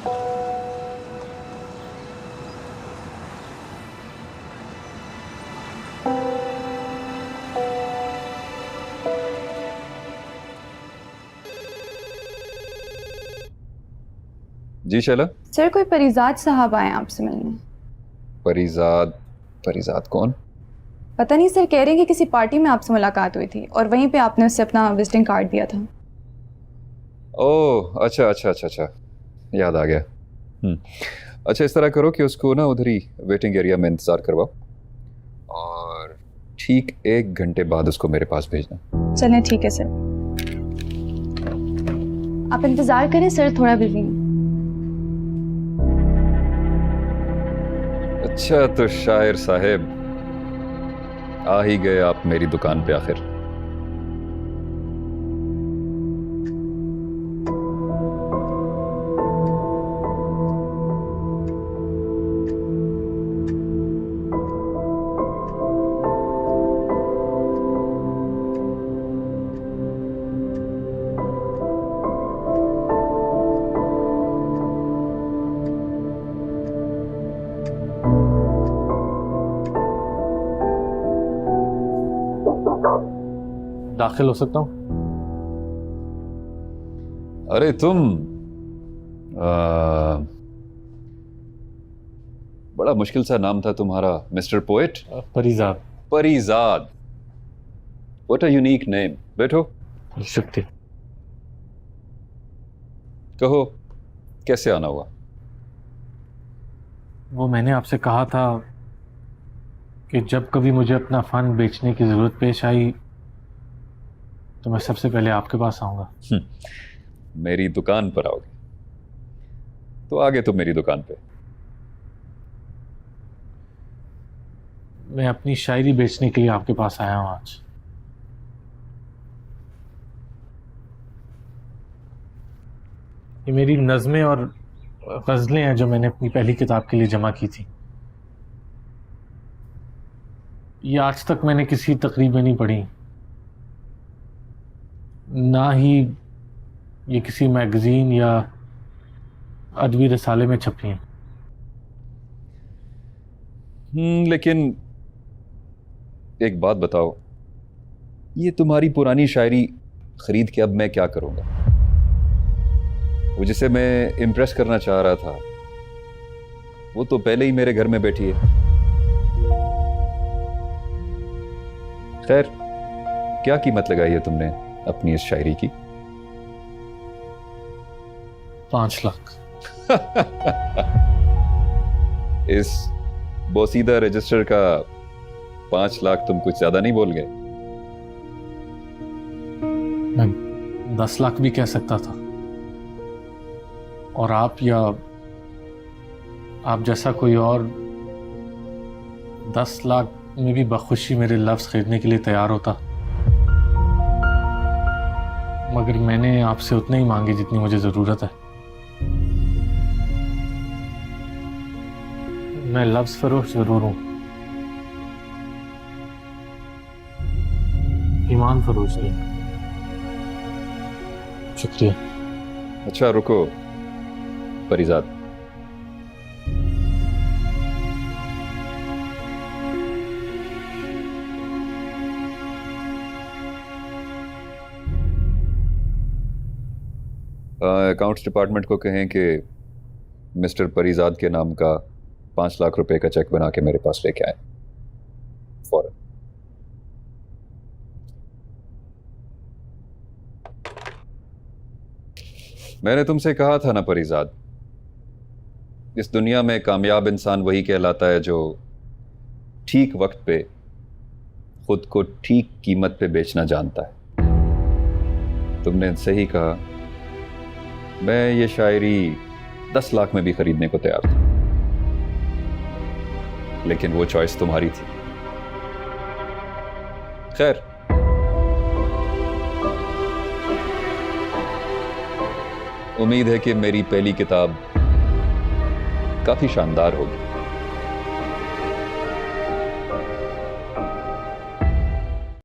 जी Shaila. Sir, कोई परिजाद साहब आए हैं आपसे मिलने। परिजाद? परिजाद कौन? पता नहीं सर, कह रहे हैं कि किसी पार्टी में आपसे मुलाकात हुई थी और वहीं पे आपने उससे अपना विजिटिंग कार्ड दिया था। ओह अच्छा अच्छा अच्छा अच्छा, याद आ गया। अच्छा, इस तरह करो कि उसको ना उधर ही वेटिंग एरिया में इंतज़ार करवाओ और ठीक 1 घंटे बाद उसको मेरे पास भेजना। चलें ठीक है सर, आप इंतजार करें, सर थोड़ा बिजी हैं। अच्छा तो शायर साहब, आ ही गए आप मेरी दुकान पे आखिर। दाखिल हो सकता हूँ? अरे तुम बड़ा मुश्किल सा नाम था तुम्हारा, mister poet. Parizad. Parizad, what a unique name. बैठो। शुक्रिया। कहो कैसे आना हुआ? वो मैंने आपसे कहा था कि जब कभी मुझे अपना फन बेचने की ज़रूरत पेश आई तो मैं सबसे पहले आपके पास आऊँगा। मेरी दुकान पर आओगे तो आगे तो मेरी दुकान पे। मैं अपनी शायरी बेचने के लिए आपके पास आया हूँ आज। ये मेरी नज़में और गज़लें हैं जो मैंने अपनी पहली किताब के लिए जमा की थी। ये आज तक मैंने किसी तकरीब में नहीं पढ़ी, ना ही ये किसी मैगज़ीन या अदबी रसाले में छपी हैं। लेकिन एक बात बताओ, ये तुम्हारी पुरानी शायरी खरीद के अब मैं क्या करूंगा? वो जिसे मैं इम्प्रेस करना चाह रहा था वो तो पहले ही मेरे घर में बैठी है। खैर, क्या कीमत लगाई है तुमने अपनी इस शायरी की? 5 लाख। इस बोसीदा रजिस्टर का 5 लाख तुम कुछ ज्यादा नहीं बोल गए? मैं 10 लाख भी कह सकता था, और आप या आप जैसा कोई और 10 लाख में भी बखुशी मेरे लफ्ज़ खरीदने के लिए तैयार होता, मगर मैंने आपसे उतने ही मांगे जितनी मुझे ज़रूरत है। मैं लफ्ज़ फरोश ज़रूर हूँ, ईमान फरोश नहीं। शुक्रिया। अच्छा रुको परिजाद, अकाउंट्स डिपार्टमेंट को कहें कि मिस्टर परिजाद के नाम का 5 लाख रुपए का चेक बना के मेरे पास लेके आए फौरन। मैंने तुमसे कहा था ना परिजाद, इस दुनिया में कामयाब इंसान वही कहलाता है जो ठीक वक्त पे खुद को ठीक कीमत पे बेचना जानता है। तुमने सही कहा, मैं ये शायरी 10 लाख में भी खरीदने को तैयार था, लेकिन वो चॉइस तुम्हारी थी। खैर, उम्मीद है कि मेरी पहली किताब काफी शानदार होगी।